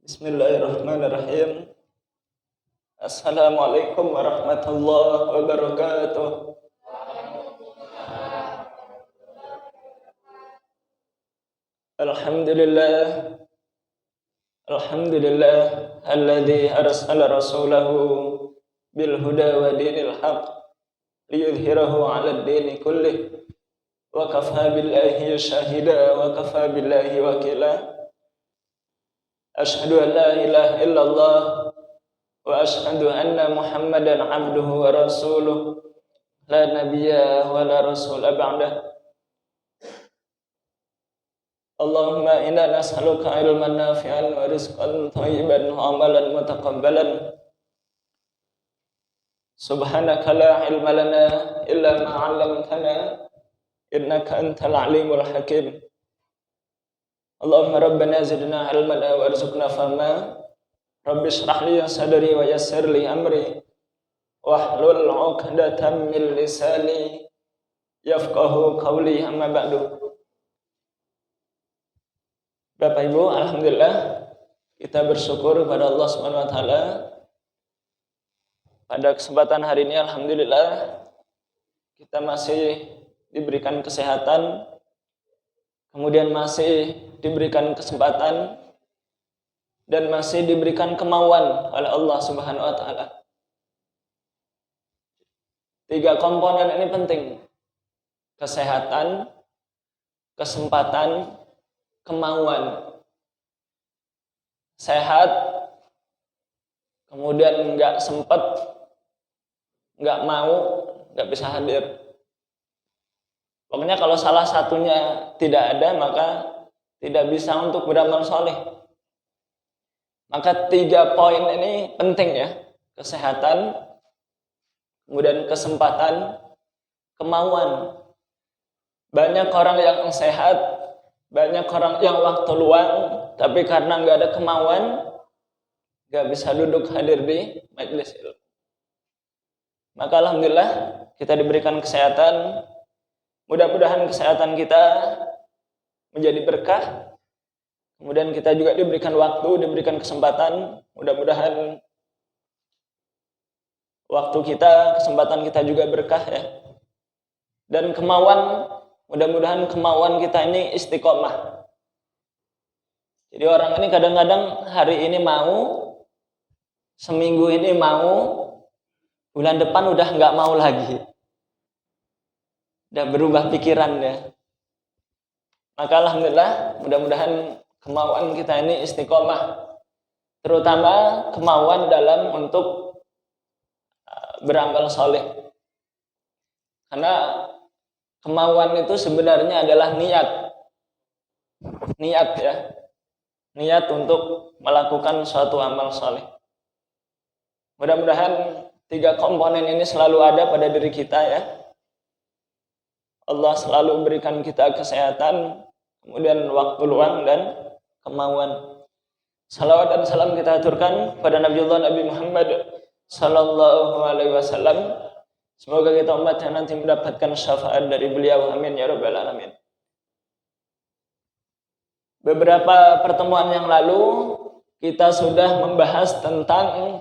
Bismillahirrahmanirrahim. Assalamualaikum warahmatullahi wabarakatuh. Alhamdulillah. Alhamdulillah alladzi arsala rasulahu bil huda wa dinil haq liyudhhirahu 'alad dini kullih wa kafa billahi shahida wa kafa billahi wakila. Asyhadu an la ilaha illallah wa asyhadu anna Muhammadan 'abduhu wa rasuluh la nabiyya wa la rasula ba'dah. Allahumma inna nas'aluka ilman nafi'an wa rizqan thayyiban wa amalan mutaqabbalan. Subhanaka la ilma lana illa ma 'allamtana innaka antal alimul hakim. Allahumma rabbana zidna ilman warzuqna fahma. Rabbi shrah li sadri wa yassir li amri wahlul 'uqdatam min lisani yafqahu qawli, amma ba'du. Bapak Ibu, alhamdulillah kita bersyukur kepada Allah Subhanahu wa taala. Pada kesempatan hari ini alhamdulillah kita masih diberikan kesehatan, kemudian masih diberikan kesempatan dan masih diberikan kemauan oleh Allah Subhanahu wa taala. 3 komponen ini penting. Kesehatan, kesempatan, kemauan. Sehat, kemudian nggak sempat, nggak mau, nggak bisa hadir. Pokoknya kalau salah satunya tidak ada, maka tidak bisa untuk beramal soleh. Maka 3 poin ini penting ya. Kesehatan, kemudian kesempatan, kemauan. Banyak orang yang sehat, banyak orang yang waktu luang, tapi karena nggak ada kemauan, nggak bisa duduk hadir di majelis ilmu. Maka alhamdulillah kita diberikan kesehatan. Mudah-mudahan kesehatan kita menjadi berkah. Kemudian kita juga diberikan waktu, diberikan kesempatan. Mudah-mudahan waktu kita, kesempatan kita juga berkah ya. Dan kemauan, mudah-mudahan kemauan kita ini istiqomah. Jadi orang ini kadang-kadang hari ini mau, seminggu ini mau, bulan depan udah nggak mau lagi. Udah berubah pikiran ya. Maka alhamdulillah mudah-mudahan kemauan kita ini istiqomah. Terutama kemauan dalam untuk beramal soleh. Karena kemauan itu sebenarnya adalah niat. Niat ya. Niat untuk melakukan suatu amal soleh. Mudah-mudahan 3 komponen ini selalu ada pada diri kita ya. Allah selalu berikan kita kesehatan, kemudian waktu luang dan kemauan. Salawat dan salam kita aturkan pada Nabi Muhammad sallallahu alaihi wasallam. Semoga kita umat yang nanti mendapatkan syafaat dari beliau, amin ya rabbal alamin. Beberapa pertemuan yang lalu kita sudah membahas tentang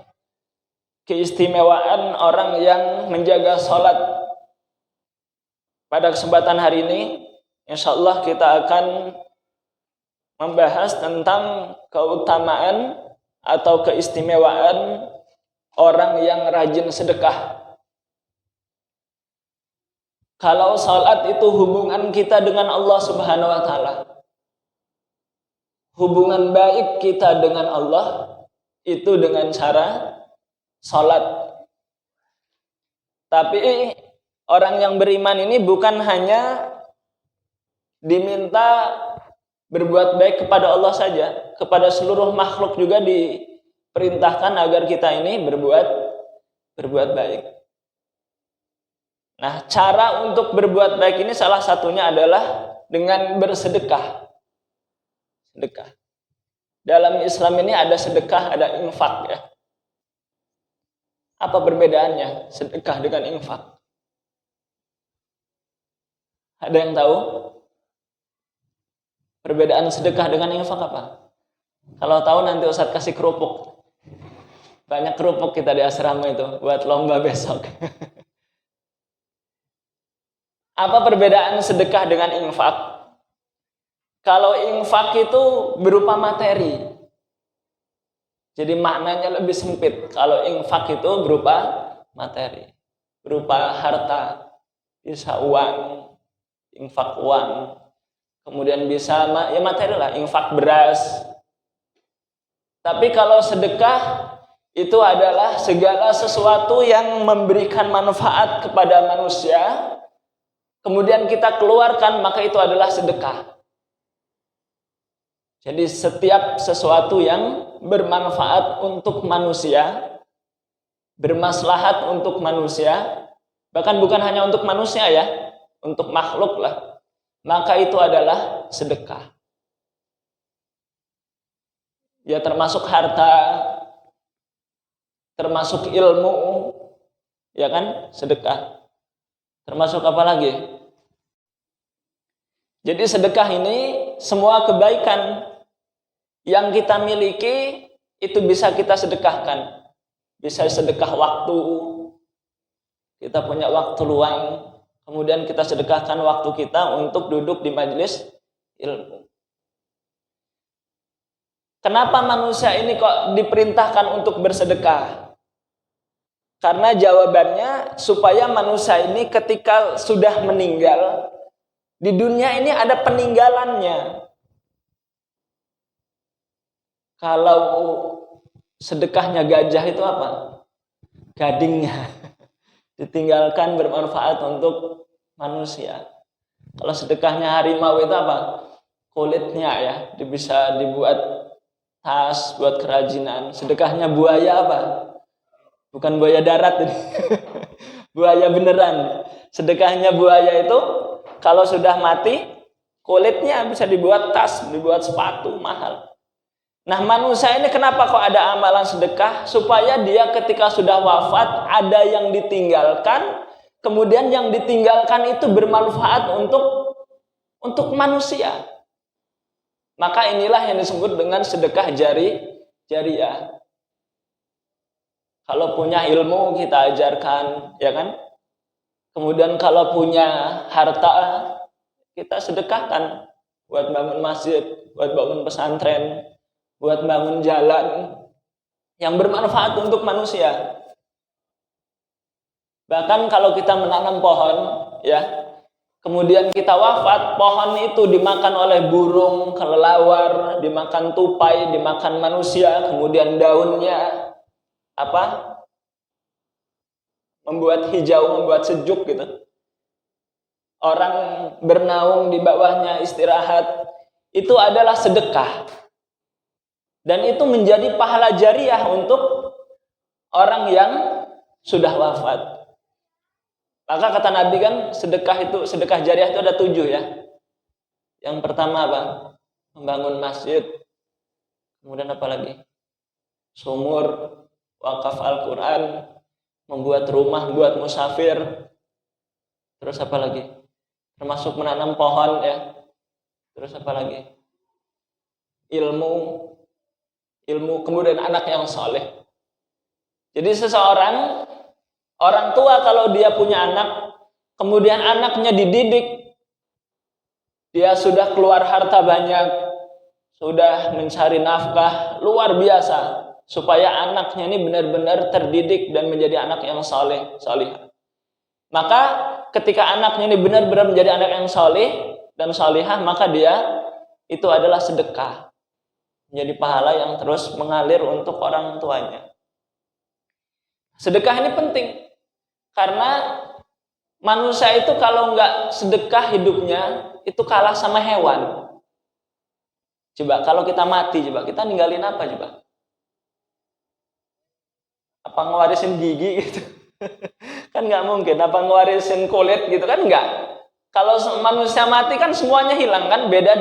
keistimewaan orang yang menjaga sholat. Pada kesempatan hari ini insyaallah kita akan membahas tentang keutamaan atau keistimewaan orang yang rajin sedekah. Kalau salat itu hubungan kita dengan Allah Subhanahu wa taala. Hubungan baik kita dengan Allah itu dengan cara salat. Tapi orang yang beriman ini bukan hanya diminta berbuat baik kepada Allah saja, kepada seluruh makhluk juga diperintahkan agar kita ini berbuat baik. Nah, cara untuk berbuat baik ini salah satunya adalah dengan bersedekah. Sedekah. Dalam Islam ini ada sedekah, ada infak ya. Apa perbedaannya sedekah dengan infak? Ada yang tahu? Perbedaan sedekah dengan infak apa? Kalau tahu nanti Ustadz kasih kerupuk. Banyak kerupuk kita di asrama itu buat lomba besok. Apa perbedaan sedekah dengan infak? Kalau infak itu berupa materi. Jadi maknanya lebih sempit. Kalau infak itu berupa materi. Berupa harta. Bisa uang, infak uang. Kemudian bisa ya materi lah, infak beras. Tapi kalau sedekah itu adalah segala sesuatu yang memberikan manfaat kepada manusia. Kemudian kita keluarkan, maka itu adalah sedekah. Jadi setiap sesuatu yang bermanfaat untuk manusia, bermaslahat untuk manusia, bahkan bukan hanya untuk manusia ya, untuk makhluk lah, maka itu adalah sedekah. Ya termasuk harta, termasuk ilmu, ya kan, sedekah. Termasuk apa lagi? Jadi sedekah ini semua kebaikan yang kita miliki itu bisa kita sedekahkan. Bisa sedekah waktu, kita punya waktu luang, kemudian kita sedekahkan waktu kita untuk duduk di majelis ilmu. Kenapa manusia ini kok diperintahkan untuk bersedekah? Karena jawabannya supaya manusia ini ketika sudah meninggal, di dunia ini ada peninggalannya. Kalau sedekahnya gajah itu apa? Gadingnya. Ditinggalkan bermanfaat untuk manusia. Kalau sedekahnya harimau itu apa? Kulitnya ya, bisa dibuat tas, buat kerajinan. Sedekahnya buaya apa? Bukan buaya darat ini. Buaya beneran. Sedekahnya buaya itu kalau sudah mati, kulitnya bisa dibuat tas, dibuat sepatu mahal. Nah manusia ini kenapa kok ada amalan sedekah? Supaya dia ketika sudah wafat ada yang ditinggalkan, kemudian yang ditinggalkan itu bermanfaat untuk manusia. Maka inilah yang disebut dengan sedekah jariah. Kalau punya ilmu kita ajarkan, ya kan? Kemudian kalau punya harta kita sedekahkan buat bangun masjid, buat bangun pesantren, buat bangun jalan yang bermanfaat untuk manusia. Bahkan kalau kita menanam pohon, ya, kemudian kita wafat, pohon itu dimakan oleh burung, kelelawar, dimakan tupai, dimakan manusia, kemudian daunnya apa? Membuat hijau, membuat sejuk gitu. Orang bernaung di bawahnya, istirahat, itu adalah sedekah. Dan itu menjadi pahala jariah untuk orang yang sudah wafat. Maka kata Nabi kan sedekah jariah itu ada 7 ya. Yang pertama apa? Membangun masjid. Kemudian apa lagi? Sumur, wakaf Al-Quran, membuat rumah buat musafir. Terus apa lagi? Termasuk menanam pohon ya. Terus apa lagi? Ilmu, kemudian anak yang soleh. Jadi seseorang, orang tua kalau dia punya anak, kemudian anaknya dididik, dia sudah keluar harta banyak, sudah mencari nafkah luar biasa, supaya anaknya ini benar-benar terdidik dan menjadi anak yang soleh, solihah. Maka ketika anaknya ini benar-benar menjadi anak yang soleh dan solihah, maka dia itu adalah sedekah. Menjadi pahala yang terus mengalir untuk orang tuanya. Sedekah ini penting. Karena manusia itu kalau nggak sedekah hidupnya, itu kalah sama hewan. Coba kalau kita mati, coba kita ninggalin apa coba? Apa ngewarisin gigi gitu? Kan nggak mungkin. Apa ngewarisin kulit gitu kan nggak. Kalau manusia mati kan semuanya hilang kan. Beda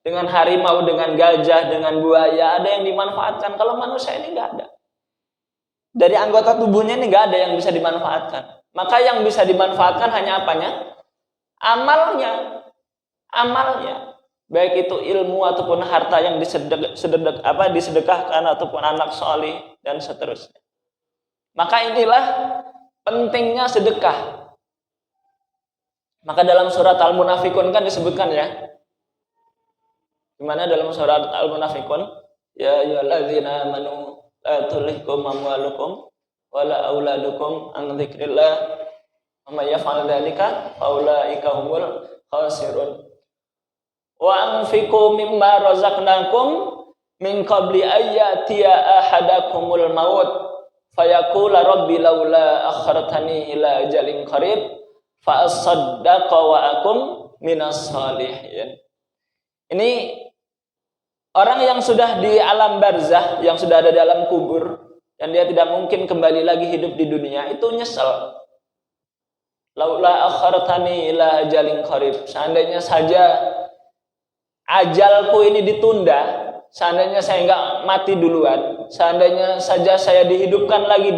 dengan harimau, dengan gajah, dengan buaya, ada yang dimanfaatkan. Kalau manusia ini nggak ada. Dari anggota tubuhnya ini nggak ada yang bisa dimanfaatkan. Maka yang bisa dimanfaatkan hanya apanya? Amalnya. baik itu ilmu ataupun harta yang disedekahkan ataupun anak solih dan seterusnya. Maka inilah pentingnya sedekah. Maka dalam surat Al-Munafikun kan disebutkan ya. Gimana dalam surat Al-Munafikun? Ya ayyuhalladzina amanu la tulhikum amwalukum wala auladukum an dzikrillah wa may yaf'al dzalika faulaika humul khasirun. Wa anfiqu mimma razaqnakum min qabli ayyatiya ahadakumul maut fayaqula rabbi laula akhartani ila ajalin qarib fa asaddaqa wa akum minas shalihin. Ini orang yang sudah di alam barzah, yang sudah ada dalam kubur dan dia tidak mungkin kembali lagi hidup di dunia, itu nyesal. Laula akhartani ila ajalin qarib. Seandainya saja ajalku ini ditunda, seandainya saya enggak mati duluan, seandainya saja saya dihidupkan lagi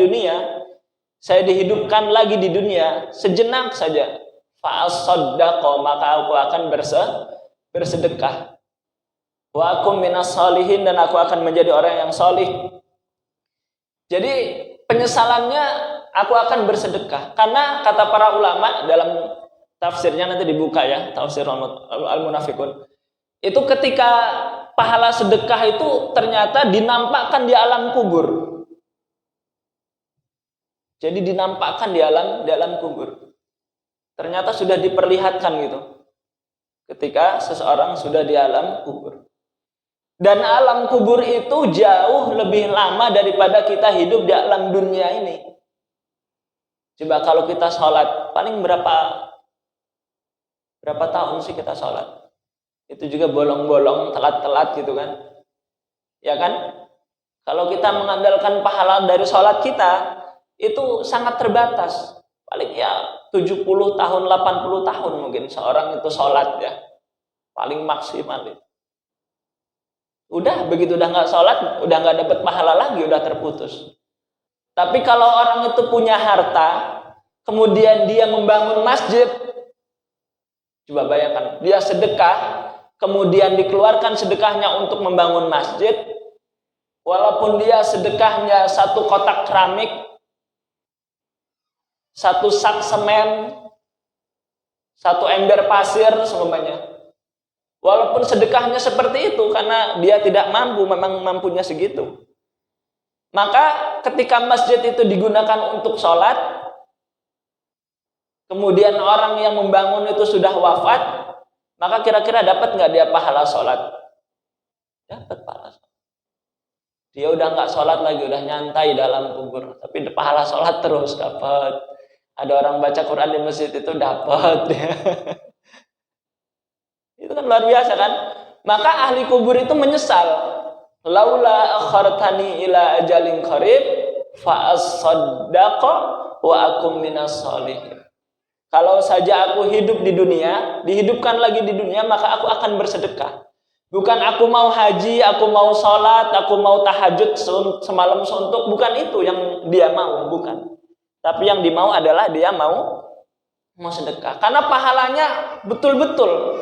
di dunia sejenak saja, fa asaddaqa, maka aku akan bersedekah. Wa akum minas shalihin, dan aku akan menjadi orang yang salih. Jadi penyesalannya aku akan bersedekah. Karena kata para ulama dalam tafsirnya, nanti dibuka ya, tafsir Al-Munafikun. Itu ketika pahala sedekah itu ternyata dinampakkan di alam kubur. Jadi dinampakkan di dalam kubur. Ternyata sudah diperlihatkan gitu. Ketika seseorang sudah di alam kubur. Dan alam kubur itu jauh lebih lama daripada kita hidup di alam dunia ini. Coba kalau kita sholat, paling berapa tahun sih kita sholat? Itu juga bolong-bolong, telat-telat gitu kan. Ya kan? Kalau kita mengandalkan pahala dari sholat kita, itu sangat terbatas. Paling ya 70 tahun, 80 tahun mungkin seorang itu sholat ya. Paling maksimal itu. Udah, begitu udah nggak sholat, udah nggak dapat pahala lagi, udah terputus. Tapi kalau orang itu punya harta, kemudian dia membangun masjid, coba bayangkan, dia sedekah, kemudian dikeluarkan sedekahnya untuk membangun masjid, walaupun dia sedekahnya 1 kotak keramik, 1 sak semen, 1 ember pasir semuanya. Walaupun sedekahnya seperti itu, karena dia tidak mampu, memang mampunya segitu. Maka ketika masjid itu digunakan untuk sholat, kemudian orang yang membangun itu sudah wafat, maka kira-kira dapat nggak dia pahala sholat? Dapat pahala sholat. Dia udah nggak sholat lagi, udah nyantai dalam kubur, tapi pahala sholat terus dapat. Ada orang baca Quran di masjid itu dapat. Itu kan luar biasa kan? Maka ahli kubur itu menyesal. Laula akhartani ila ajalin qarib fa asaddaqa wa akum minas shalihin. Kalau saja aku hidup di dunia, dihidupkan lagi di dunia, maka aku akan bersedekah. Bukan aku mau haji, aku mau sholat, aku mau tahajud semalam suntuk, bukan itu yang dia mau, bukan. Tapi yang dimau adalah dia mau sedekah. Karena pahalanya betul-betul.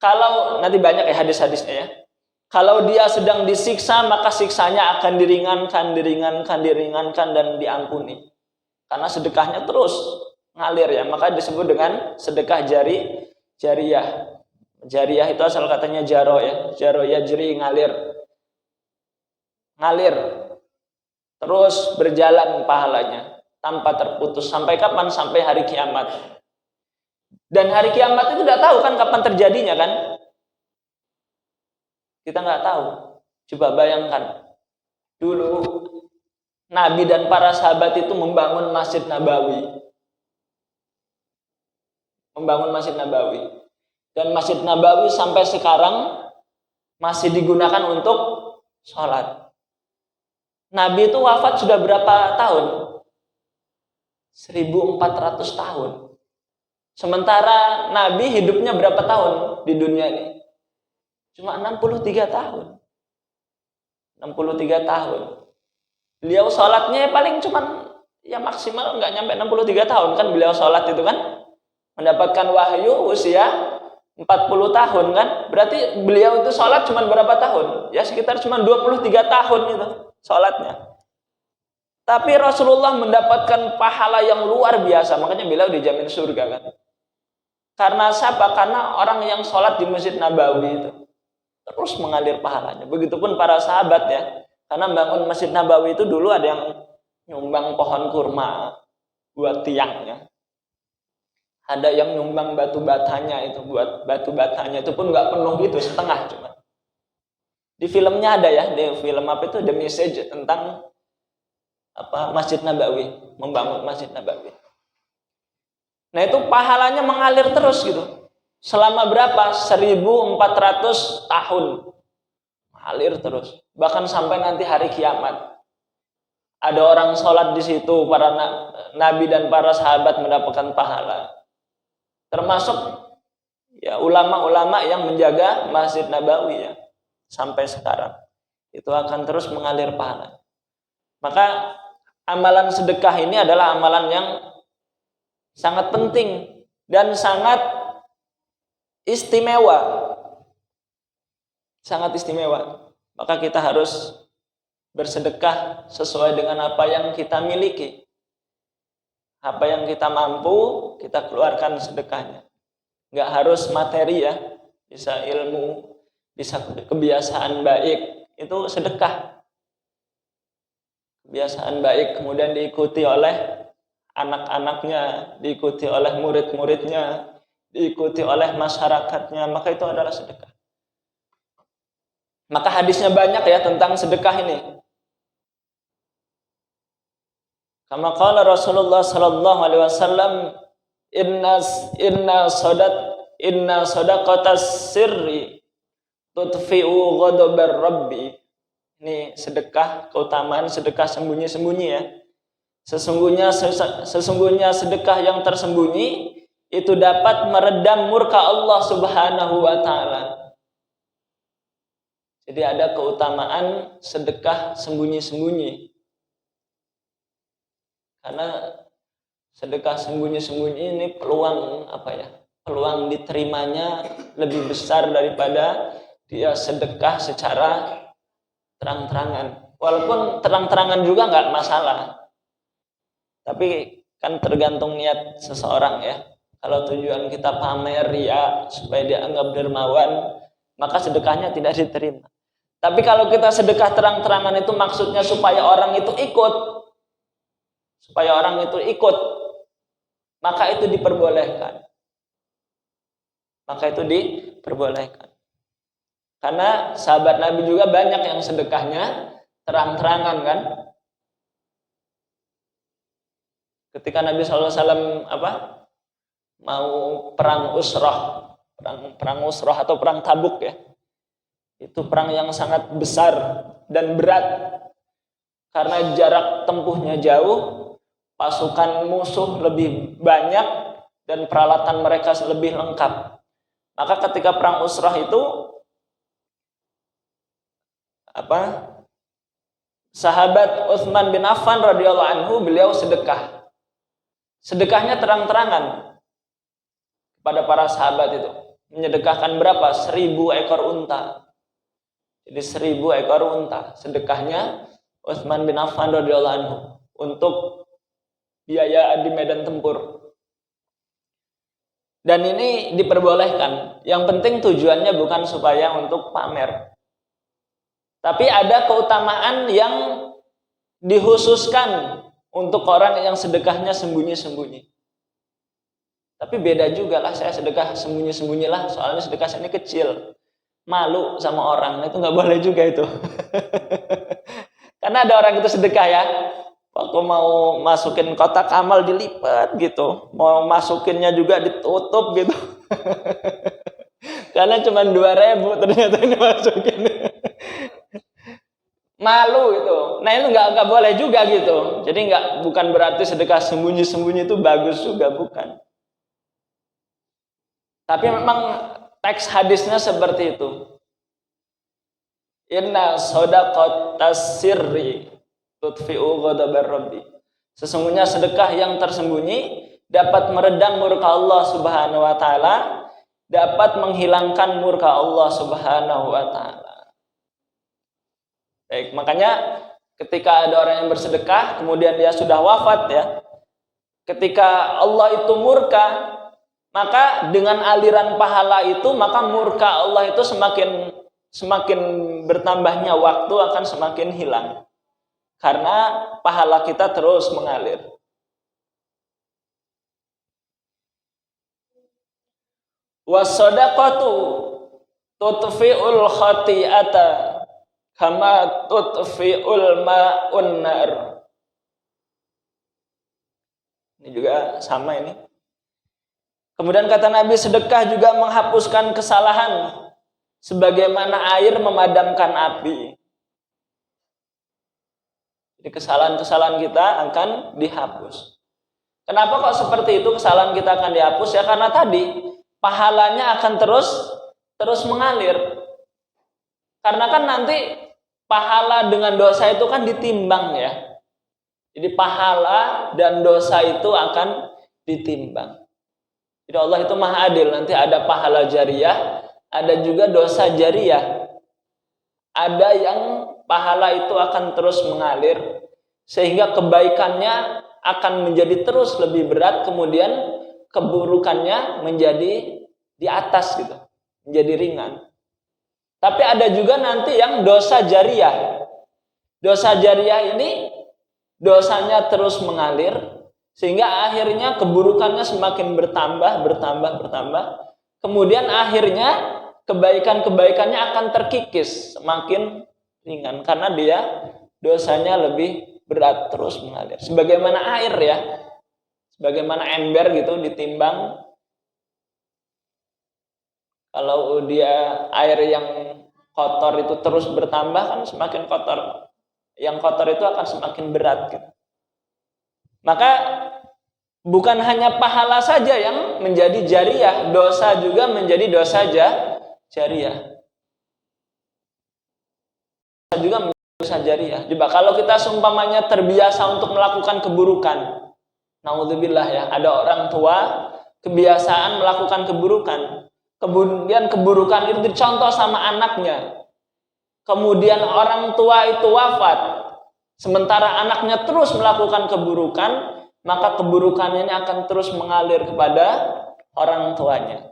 Kalau nanti banyak ya hadis-hadisnya ya. Kalau dia sedang disiksa, maka siksanya akan diringankan dan diampuni. Karena sedekahnya terus ngalir ya, maka disebut dengan sedekah jariyah. Jariyah itu asal katanya jaro ya. Jaro yajri, ngalir. Terus berjalan pahalanya tanpa terputus. Sampai kapan? Sampai hari kiamat. Dan hari kiamat itu tidak tahu kan kapan terjadinya kan? Kita nggak tahu. Coba bayangkan. Dulu Nabi dan para sahabat itu membangun Masjid Nabawi. Dan Masjid Nabawi sampai sekarang masih digunakan untuk sholat. Nabi itu wafat sudah berapa tahun? 1400 tahun. Sementara Nabi hidupnya berapa tahun di dunia ini? Cuma 63 tahun. 63 tahun. Beliau sholatnya paling cuma ya maksimal nggak nyampe 63 tahun kan beliau sholat itu kan. Mendapatkan wahyu usia 40 tahun kan? Berarti beliau itu sholat cuma berapa tahun? Ya sekitar cuma 23 tahun itu sholatnya. Tapi Rasulullah mendapatkan pahala yang luar biasa. Makanya beliau dijamin surga kan. Karena siapa? Karena orang yang sholat di Masjid Nabawi itu terus mengalir pahalanya. Begitupun para sahabat ya. Karena bangun Masjid Nabawi itu dulu ada yang nyumbang pohon kurma buat tiangnya. Ada yang nyumbang batu batanya itu buat batu batanya, itu pun nggak penuh gitu, setengah cuma. Di filmnya ada ya, di film apa itu, The Message, tentang apa Masjid Nabawi, membangun Masjid Nabawi. Nah itu pahalanya mengalir terus gitu. Selama berapa? 1400 tahun. Mengalir terus. Bahkan sampai nanti hari kiamat. Ada orang sholat di situ, para nabi dan para sahabat mendapatkan pahala. Termasuk ya ulama-ulama yang menjaga Masjid Nabawi ya sampai sekarang. Itu akan terus mengalir pahala. Maka amalan sedekah ini adalah amalan yang sangat penting dan sangat istimewa. Sangat istimewa. Maka kita harus bersedekah sesuai dengan apa yang kita miliki. Apa yang kita mampu, kita keluarkan sedekahnya. Nggak harus materi ya, bisa ilmu, bisa kebiasaan baik, itu sedekah. Kebiasaan baik kemudian diikuti oleh anak-anaknya, diikuti oleh murid-muridnya, diikuti oleh masyarakatnya, maka itu adalah sedekah. Maka hadisnya banyak ya tentang sedekah ini. Kama qala Rasulullah sallallahu alaihi wasallam, inna sadaqatas sirri tudfi'u ghadabar rabbi. Ini sedekah, keutamaan sedekah sembunyi-sembunyi ya. Sesungguhnya sedekah yang tersembunyi itu dapat meredam murka Allah Subhanahu wa taala. Jadi ada keutamaan sedekah sembunyi-sembunyi. Karena sedekah sembunyi-sembunyi ini peluang peluang diterimanya lebih besar daripada dia sedekah secara terang-terangan. Walaupun terang-terangan juga nggak masalah. Tapi kan tergantung niat seseorang ya. Kalau tujuan kita pamer ya supaya dia anggap dermawan, maka sedekahnya tidak diterima. Tapi kalau kita sedekah terang-terangan itu maksudnya supaya orang itu ikut. Supaya orang itu ikut, maka itu diperbolehkan. Maka itu diperbolehkan. Karena sahabat Nabi juga banyak yang sedekahnya terang-terangan kan. Ketika Nabi SAW mau perang Usrah, perang Usrah atau perang Tabuk ya. Itu perang yang sangat besar dan berat. Karena jarak tempuhnya jauh, pasukan musuh lebih banyak dan peralatan mereka lebih lengkap. Maka ketika perang Usrah itu sahabat Utsman bin Affan radhiyallahu anhu, beliau sedekah. Sedekahnya terang-terangan kepada para sahabat itu. Menyedekahkan berapa? 1000 ekor unta. Jadi 1000 ekor unta. Sedekahnya Utsman bin Affan radhiyallahu anhu untuk biaya di medan tempur. Dan ini diperbolehkan. Yang penting tujuannya bukan supaya untuk pamer. Tapi ada keutamaan yang dikhususkan untuk orang yang sedekahnya sembunyi-sembunyi. Tapi beda juga lah, saya sedekah sembunyi-sembunyi lah, soalnya sedekah saya ini kecil. Malu sama orang, itu nggak boleh juga itu. Karena ada orang itu sedekah ya, waktu mau masukin kotak amal dilipat gitu, mau masukinnya juga ditutup gitu. Karena cuma 2.000 ternyata ini masukin. Malu gitu. Nah itu nggak boleh juga gitu. Jadi bukan berarti sedekah sembunyi-sembunyi itu bagus juga, bukan. Tapi memang teks hadisnya seperti itu. Inna shadaqatas sirri tudfi'u ghadabar rabbi. Sesungguhnya sedekah yang tersembunyi dapat meredam murka Allah Subhanahu wa taala dapat menghilangkan murka Allah Subhanahu wa taala. Baik, makanya ketika ada orang yang bersedekah kemudian dia sudah wafat ya, ketika Allah itu murka, maka dengan aliran pahala itu maka murka Allah itu semakin bertambahnya waktu akan semakin hilang. Karena pahala kita terus mengalir. Was-shadaqatu tutfi'ul khati'ata kama tutfi'ul ma'un nar. Ini juga sama ini. Kemudian kata Nabi, sedekah juga menghapuskan kesalahan sebagaimana air memadamkan api. Jadi kesalahan-kesalahan kita akan dihapus. Kenapa kok seperti itu kesalahan kita akan dihapus? Ya karena tadi pahalanya akan terus mengalir. Karena kan nanti pahala dengan dosa itu kan ditimbang ya. Jadi pahala dan dosa itu akan ditimbang. Jadi Allah itu maha adil. Nanti ada pahala jariyah, ada juga dosa jariyah. Ada yang pahala itu akan terus mengalir sehingga kebaikannya akan menjadi terus lebih berat, kemudian keburukannya menjadi di atas gitu, menjadi ringan. Tapi ada juga nanti yang dosa jariyah. Dosa jariyah ini dosanya terus mengalir sehingga akhirnya keburukannya semakin bertambah. Kemudian akhirnya kebaikannya akan terkikis, semakin ringan karena dia dosanya lebih berat terus mengalir. Sebagaimana air ya, sebagaimana ember gitu ditimbang. Kalau dia air yang kotor itu terus bertambah kan semakin kotor. Yang kotor itu akan semakin berat gitu. Maka bukan hanya pahala saja yang menjadi jariyah, dosa juga menjadi dosa jariyah. Juga menjadi dosa jariyah. Coba kalau kita seumpamanya terbiasa untuk melakukan keburukan, naudzubillah ya, ada orang tua kebiasaan melakukan keburukan, kemudian keburukan itu dicontoh sama anaknya, kemudian orang tua itu wafat, sementara anaknya terus melakukan keburukan, maka keburukannya ini akan terus mengalir kepada orang tuanya.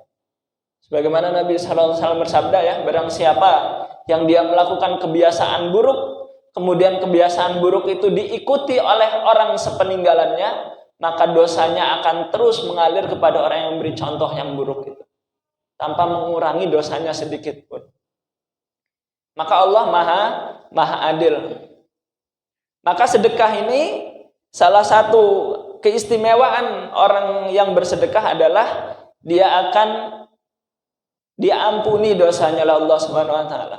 Sebagaimana Nabi SAW bersabda ya, barang siapa yang dia melakukan kebiasaan buruk, kemudian kebiasaan buruk itu diikuti oleh orang sepeninggalannya, maka dosanya akan terus mengalir kepada orang yang beri contoh yang buruk itu, tanpa mengurangi dosanya sedikit pun. Maka Allah maha adil. Maka sedekah ini salah satu keistimewaan orang yang bersedekah adalah dia akan diampuni dosanya oleh Allah Subhanahu wa taala.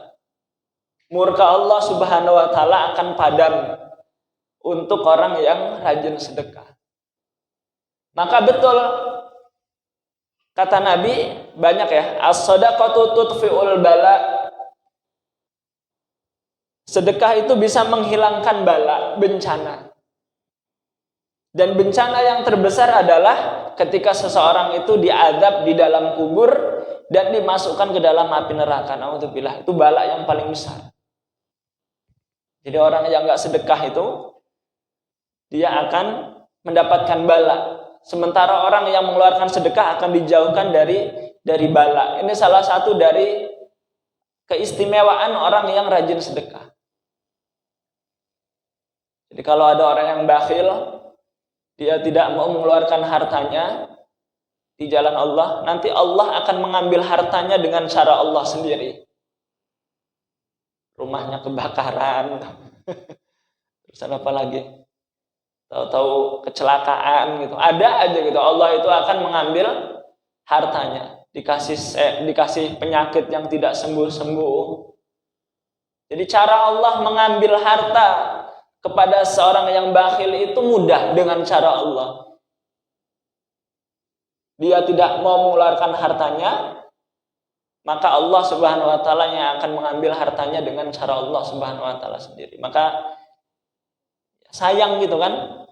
Murka Allah Subhanahu wa taala akan padam untuk orang yang rajin sedekah. Maka betul kata Nabi banyak ya, as-shadaqatu tudfi'ul bala. Sedekah itu bisa menghilangkan bala, bencana. Dan bencana yang terbesar adalah ketika seseorang itu diazab di dalam kubur dan dimasukkan ke dalam api neraka. Naudzubillah, itu bala yang paling besar. Jadi orang yang nggak sedekah itu dia akan mendapatkan bala. Sementara orang yang mengeluarkan sedekah akan dijauhkan dari bala. Ini salah satu dari keistimewaan orang yang rajin sedekah. Jadi kalau ada orang yang bakhil, dia tidak mau mengeluarkan hartanya di jalan Allah, nanti Allah akan mengambil hartanya dengan cara Allah sendiri. Rumahnya kebakaran, terus apa lagi? Tahu-tahu kecelakaan gitu. Ada aja gitu. Allah itu akan mengambil hartanya, dikasih penyakit yang tidak sembuh-sembuh. Jadi cara Allah mengambil harta kepada seorang yang bakhil itu mudah dengan cara Allah. Dia tidak mau mengeluarkan hartanya, maka Allah Subhanahu wa taala yang akan mengambil hartanya dengan cara Allah Subhanahu wa taala sendiri. Maka sayang gitu kan.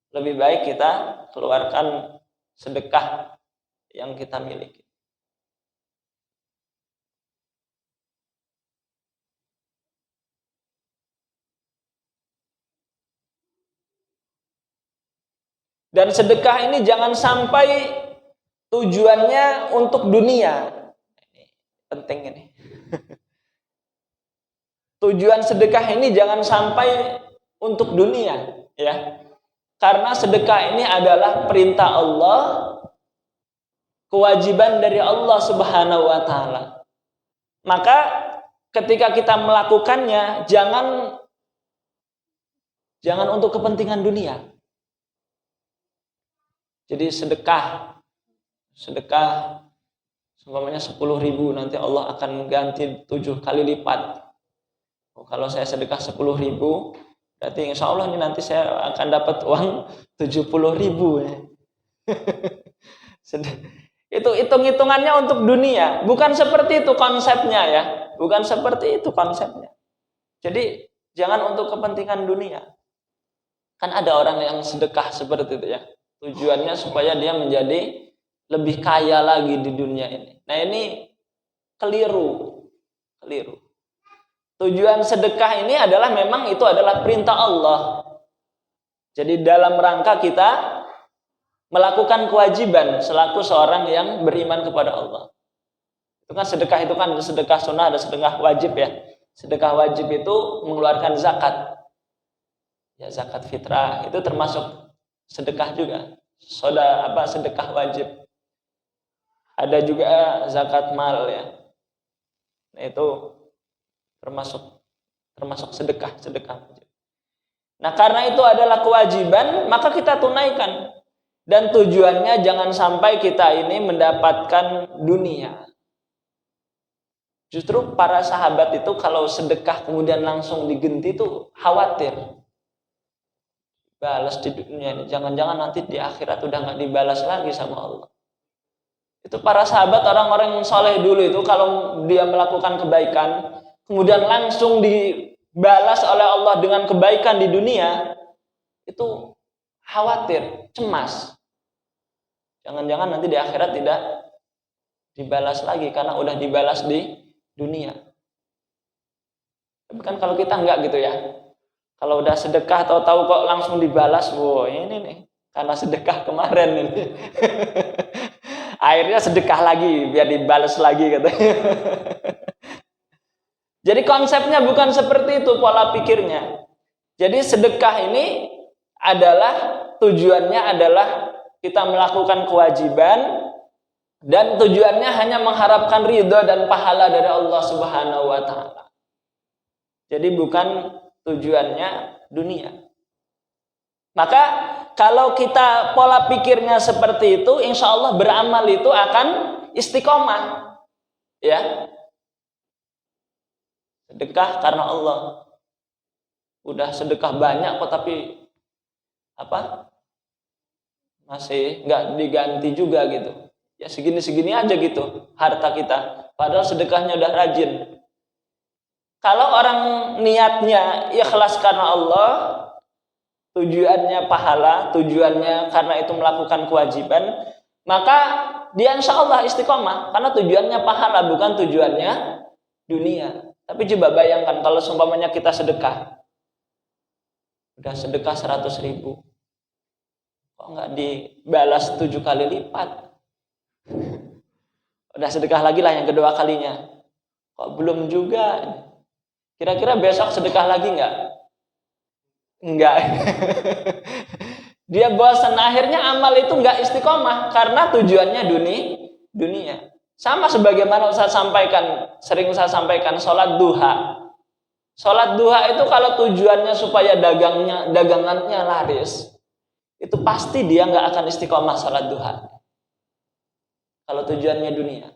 Lebih baik kita keluarkan sedekah yang kita miliki. Dan sedekah ini jangan sampai tujuannya untuk dunia. Ini penting ini. Tujuan sedekah ini jangan sampai untuk dunia, ya. Karena sedekah ini adalah perintah Allah, kewajiban dari Allah Subhanahu wa taala. Maka ketika kita melakukannya jangan untuk kepentingan dunia. Jadi sedekah umpamanya 10.000, nanti Allah akan ganti 7 kali lipat. Kalau saya sedekah 10.000, berarti insya Allah ini nanti saya akan dapat uang 70.000 ya. Itu hitung-hitungannya untuk dunia, bukan seperti itu konsepnya ya, bukan seperti itu konsepnya. Jadi jangan untuk kepentingan dunia. Kan ada orang yang sedekah seperti itu ya, tujuannya supaya dia menjadi lebih kaya lagi di dunia ini. Nah ini keliru. Tujuan sedekah ini adalah memang itu adalah perintah Allah. Jadi dalam rangka kita melakukan kewajiban selaku seorang yang beriman kepada Allah. Itu kan sedekah itu kan sedekah sunnah, ada sedekah wajib ya. Sedekah wajib itu mengeluarkan zakat. Ya zakat fitrah itu termasuk sedekah juga. Sedekah wajib. Ada juga zakat mal ya. Nah itu termasuk sedekah wajib. Nah, karena itu adalah kewajiban, maka kita tunaikan. Dan tujuannya jangan sampai kita ini mendapatkan dunia. Justru para sahabat itu kalau sedekah kemudian langsung digenti itu khawatir. Balas di dunia ini, jangan-jangan nanti di akhirat udah nggak dibalas lagi sama Allah. Itu para sahabat, orang-orang yang soleh dulu itu kalau dia melakukan kebaikan kemudian langsung dibalas oleh Allah dengan kebaikan di dunia, itu khawatir, cemas. Jangan-jangan nanti di akhirat tidak dibalas lagi karena udah dibalas di dunia. Tapi kan kalau kita enggak gitu ya. Kalau udah sedekah tahu-tahu kok langsung dibalas, wow ini nih karena sedekah kemarin ini. Akhirnya sedekah lagi biar dibalas lagi katanya. Jadi konsepnya bukan seperti itu pola pikirnya. Jadi sedekah ini adalah tujuannya adalah kita melakukan kewajiban dan tujuannya hanya mengharapkan ridho dan pahala dari Allah Subhanahu wa taala. Jadi bukan tujuannya dunia. Maka kalau kita pola pikirnya seperti itu, insya Allah beramal itu akan istiqomah. Ya. Sedekah karena Allah. Udah sedekah banyak kok tapi masih nggak diganti juga gitu. Ya segini-segini aja gitu harta kita. Padahal sedekahnya udah rajin. Kalau orang niatnya ikhlas karena Allah, tujuannya pahala, tujuannya karena itu melakukan kewajiban, maka dia insya Allah istiqomah karena tujuannya pahala bukan tujuannya dunia. Tapi coba bayangkan kalau seumpamanya kita sedekah, udah sedekah 100.000, kok nggak dibalas 7 kali lipat? Udah sedekah lagi lah yang kedua kalinya, kok belum juga? Kira-kira besok sedekah lagi nggak? Enggak. Dia bosan, akhirnya amal itu nggak istiqomah karena tujuannya dunia. Sama sebagaimana sering saya sampaikan sholat duha. Sholat duha itu kalau tujuannya supaya dagangannya laris, itu pasti dia nggak akan istiqomah sholat duha. Kalau tujuannya dunia,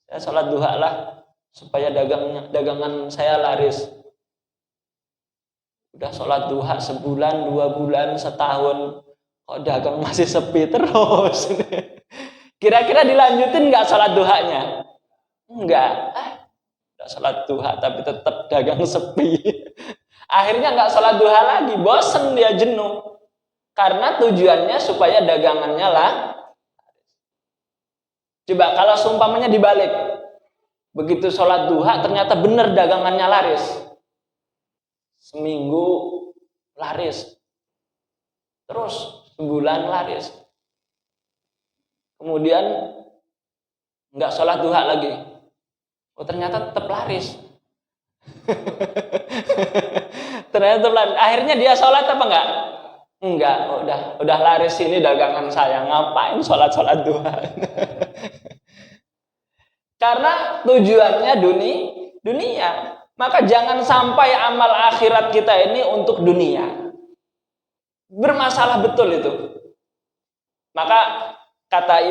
saya sholat duha lah supaya dagangan saya laris. Udah sholat duha sebulan, 2 bulan, setahun, kok dagang masih sepi terus. Kira-kira dilanjutin nggak sholat duhanya? Enggak. Udah sholat duha tapi tetap dagang sepi. Akhirnya nggak sholat duha lagi, bosen dia, jenuh. Karena tujuannya supaya dagangannya lah. Coba kalau seumpamanya dibalik, begitu sholat duha ternyata benar dagangannya laris. Seminggu laris. Terus sebulan laris. Kemudian nggak sholat duha lagi. Oh ternyata tetap laris. Ternyata tetap laris. Akhirnya dia sholat apa enggak? Enggak, udah laris ini dagangan saya. Ngapain sholat duha? Karena tujuannya dunia. Maka jangan sampai amal akhirat kita ini untuk dunia. Bermasalah betul itu. Maka kata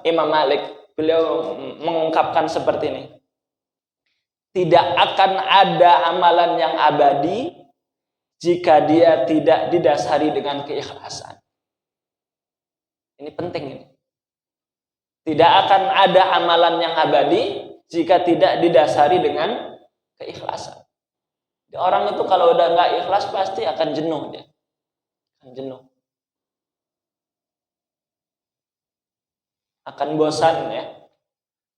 Imam Malik, beliau mengungkapkan seperti ini. Tidak akan ada amalan yang abadi jika dia tidak didasari dengan keikhlasan. Ini penting ini. Tidak akan ada amalan yang abadi jika tidak didasari dengan keikhlasan. Orang itu kalau udah nggak ikhlas pasti akan jenuh dia. Akan bosan ya.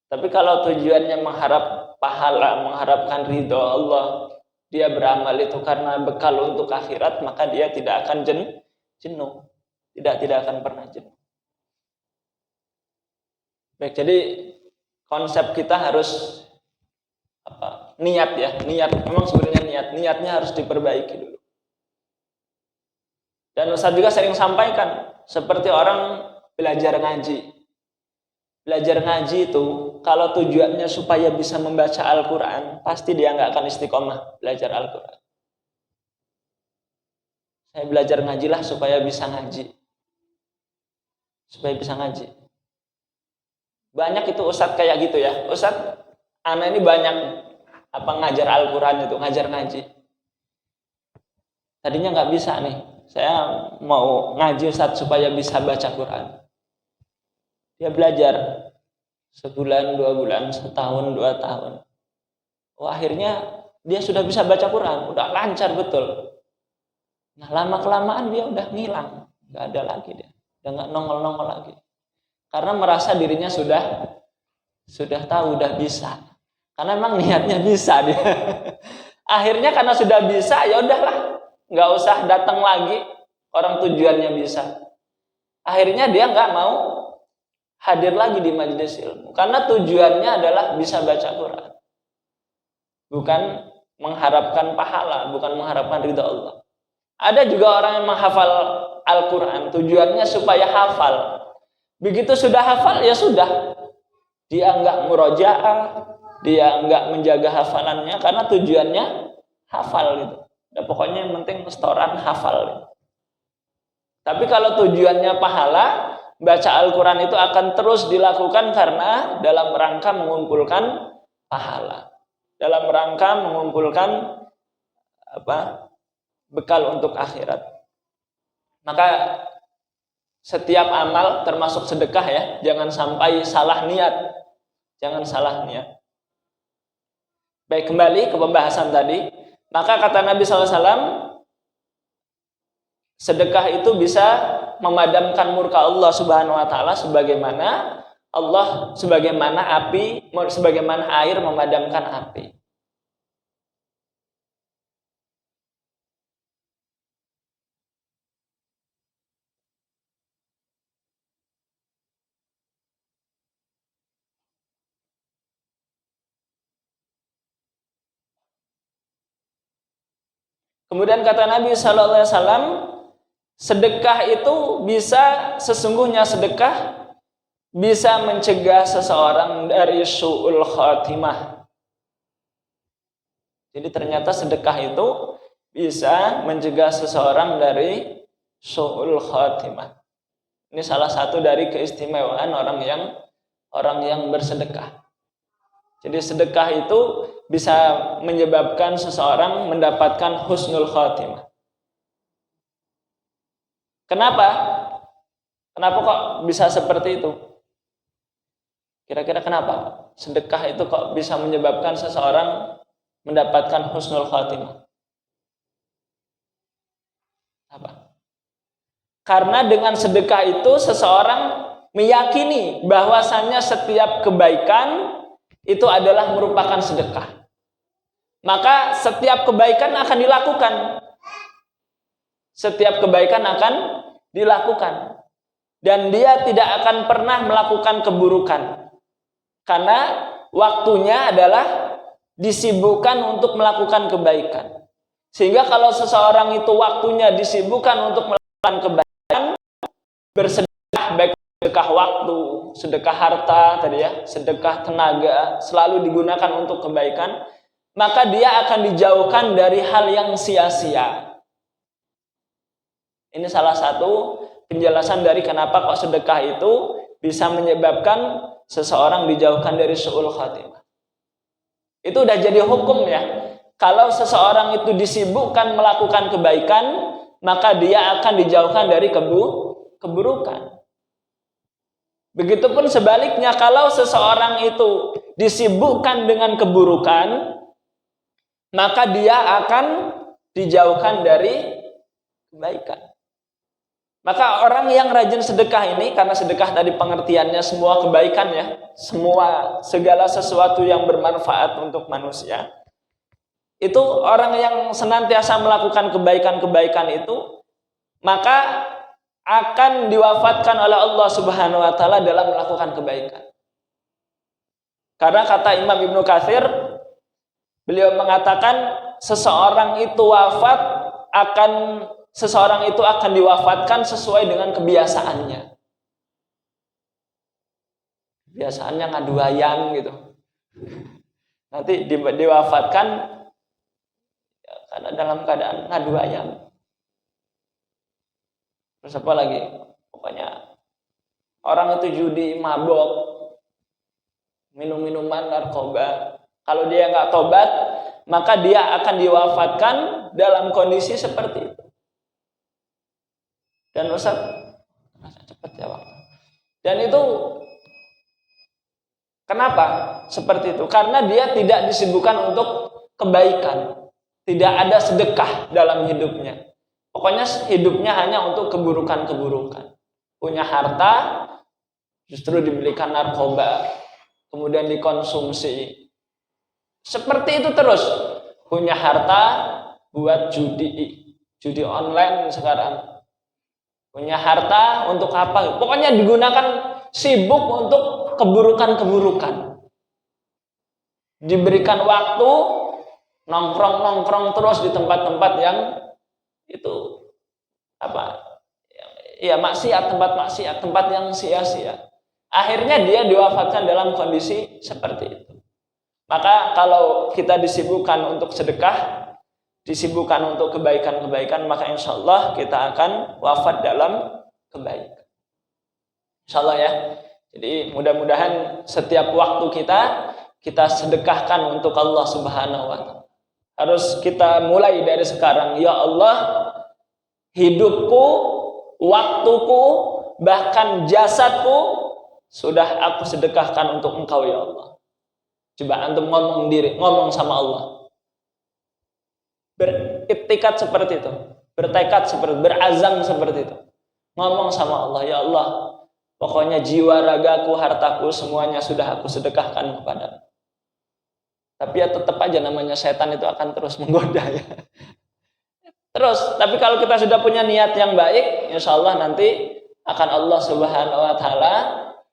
Tapi kalau tujuannya mengharap pahala, mengharapkan ridho Allah, dia beramal itu karena bekal untuk akhirat, maka dia tidak akan jenuh. Tidak akan pernah jenuh. Baik, jadi konsep kita harus niat ya. Memang sebenarnya niatnya harus diperbaiki dulu. Dan Ustaz juga sering sampaikan, seperti orang belajar ngaji. Belajar ngaji itu, kalau tujuannya supaya bisa membaca Al-Quran, pasti dia nggak akan istiqomah belajar Al-Quran. Saya belajar ngajilah supaya bisa ngaji. Banyak itu ustadz kayak gitu ya. Ustadz, anak ini banyak ngajar Al-Quran itu, ngajar ngaji. Tadinya nggak bisa nih. Saya mau ngaji ustadz supaya bisa baca Quran. Dia belajar sebulan, 2 bulan, setahun, 2 tahun. Akhirnya dia sudah bisa baca Quran, udah lancar betul. Nah lama-kelamaan dia udah ngilang, nggak ada lagi dia, udah nggak nongol-nongol lagi. Karena merasa dirinya sudah tahu, udah bisa. Karena emang niatnya bisa dia. Akhirnya karena sudah bisa, ya udahlah, nggak usah datang lagi. Orang tujuannya bisa. Akhirnya dia nggak mau hadir lagi di majelis ilmu. Karena tujuannya adalah bisa baca Quran. Bukan mengharapkan pahala, bukan mengharapkan ridha Allah. Ada juga orang yang menghafal Al-Quran, tujuannya supaya hafal. Begitu sudah hafal, ya sudah. Dia enggak murojaah, dia enggak menjaga hafalannya, karena tujuannya hafal gitu. Ya, pokoknya yang penting setoran hafal gitu. Tapi kalau tujuannya pahala, baca Al-Quran itu akan terus dilakukan karena dalam rangka mengumpulkan pahala. Dalam rangka mengumpulkan bekal untuk akhirat. Maka setiap amal termasuk sedekah ya, jangan sampai salah niat. Baik, kembali ke pembahasan tadi. Maka kata Nabi SAW, sedekah itu bisa memadamkan murka Allah Subhanahu wa taala sebagaimana air memadamkan api. Kemudian kata Nabi sallallahu alaihi wasallam, sedekah itu sesungguhnya sedekah bisa mencegah seseorang dari su'ul khatimah. Jadi ternyata sedekah itu bisa mencegah seseorang dari su'ul khatimah. Ini salah satu dari keistimewaan orang yang bersedekah. Jadi sedekah itu bisa menyebabkan seseorang mendapatkan husnul khatimah. Kenapa? Kenapa kok bisa seperti itu? Kira-kira kenapa? Sedekah itu kok bisa menyebabkan seseorang mendapatkan husnul khatimah? Apa? Karena dengan sedekah itu seseorang meyakini bahwasannya setiap kebaikan itu adalah merupakan sedekah. Maka setiap kebaikan akan dilakukan. dilakukan. Dan dia tidak akan pernah melakukan keburukan. Karena waktunya adalah disibukkan untuk melakukan kebaikan. Sehingga kalau seseorang itu waktunya disibukkan untuk melakukan kebaikan, bersedekah, baik sedekah waktu, sedekah harta tadi ya, sedekah tenaga, selalu digunakan untuk kebaikan, maka dia akan dijauhkan dari hal yang sia-sia. Ini salah satu penjelasan dari kenapa kok sedekah itu bisa menyebabkan seseorang dijauhkan dari su'ul khatimah. Itu udah jadi hukum ya. Kalau seseorang itu disibukkan melakukan kebaikan, maka dia akan dijauhkan dari keburukan. Begitupun sebaliknya, kalau seseorang itu disibukkan dengan keburukan, maka dia akan dijauhkan dari kebaikan. Maka orang yang rajin sedekah ini, karena sedekah tadi pengertiannya semua kebaikan ya, segala sesuatu yang bermanfaat untuk manusia. Itu orang yang senantiasa melakukan kebaikan-kebaikan itu, maka akan diwafatkan oleh Allah Subhanahu wa taala dalam melakukan kebaikan. Karena kata Imam Ibnu Katsir, beliau mengatakan seseorang itu akan diwafatkan sesuai dengan kebiasaannya. Kebiasaannya ngadu ayam gitu. Nanti diwafatkan ya, karena dalam keadaan ngadu ayam. Terus apa lagi? Pokoknya orang itu judi, mabok, minum-minuman, narkoba. Kalau dia nggak tobat, maka dia akan diwafatkan dalam kondisi seperti itu. Dan Ustaz, cepat ya waktu. Dan itu kenapa seperti itu? Karena dia tidak disibukkan untuk kebaikan. Tidak ada sedekah dalam hidupnya. Pokoknya hidupnya hanya untuk keburukan-keburukan. Punya harta, justru dibelikan narkoba, kemudian dikonsumsi. Seperti itu terus. Punya harta buat judi online sekarang. Punya harta untuk apa? Pokoknya digunakan sibuk untuk keburukan-keburukan. Diberikan waktu nongkrong terus di tempat-tempat yang itu apa? Ya maksiat, tempat yang sia-sia. Akhirnya dia diwafatkan dalam kondisi seperti itu. Maka kalau kita disibukkan untuk sedekah, disibukkan untuk kebaikan-kebaikan, maka insya Allah kita akan wafat dalam kebaikan. Insya Allah ya. Jadi mudah-mudahan setiap waktu kita sedekahkan untuk Allah Subhanahu wa taala. Harus kita mulai dari sekarang. Ya Allah, hidupku, waktuku, bahkan jasadku sudah aku sedekahkan untuk Engkau ya Allah. Coba antum ngomong sama Allah. Beriktikad seperti itu, bertekad seperti itu, berazam seperti itu. Ngomong sama Allah, ya Allah, pokoknya jiwa, ragaku, hartaku semuanya sudah aku sedekahkan kepadamu. Tapi ya tetap aja namanya setan itu akan terus menggoda ya. Terus, tapi kalau kita sudah punya niat yang baik, insya Allah nanti akan Allah Subhanahu wa taala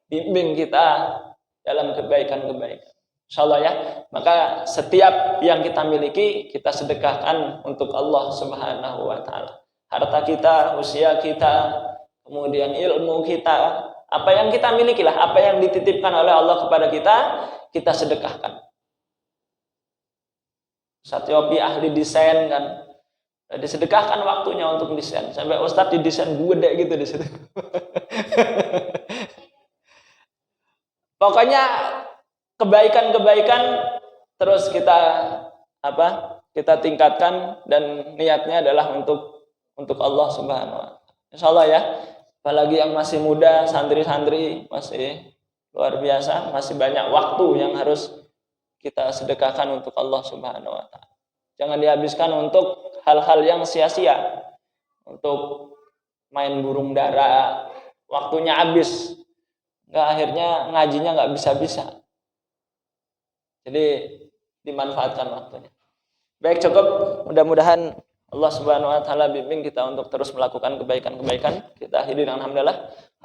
bimbing kita dalam kebaikan-kebaikan. Insya Allah ya. Maka setiap yang kita miliki kita sedekahkan untuk Allah Subhanahu wa taala. Harta kita, usia kita, kemudian ilmu kita, apa yang kita miliki lah, apa yang dititipkan oleh Allah kepada kita sedekahkan. Ustaz Yopi ahli desain kan, disedekahkan waktunya untuk desain. Sampai Ustaz didesain gede gitu di situ. Pokoknya kebaikan-kebaikan terus kita tingkatkan, dan niatnya adalah untuk Allah Subhanahu wa taala. Insyaallah ya. Apalagi yang masih muda, santri-santri masih luar biasa, masih banyak waktu yang harus kita sedekahkan untuk Allah Subhanahu wa taala. Jangan dihabiskan untuk hal-hal yang sia-sia. Untuk main burung dara, waktunya habis. Akhirnya ngajinya nggak bisa-bisa. Jadi dimanfaatkan waktunya. Baik, cukup. Mudah-mudahan Allah Subhanahu wa taala bimbing kita untuk terus melakukan kebaikan-kebaikan. Kita akhiri dengan alhamdulillah.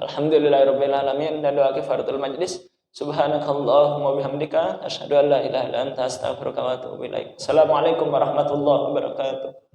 Alhamdulillahirabbil alamin dan doa kifaratul majlis. Subhanakallahumma bihamdika asyhadu an la ilaha illa anta astaghfiruka wa atubu ilaik. Assalamualaikum warahmatullahi wabarakatuh.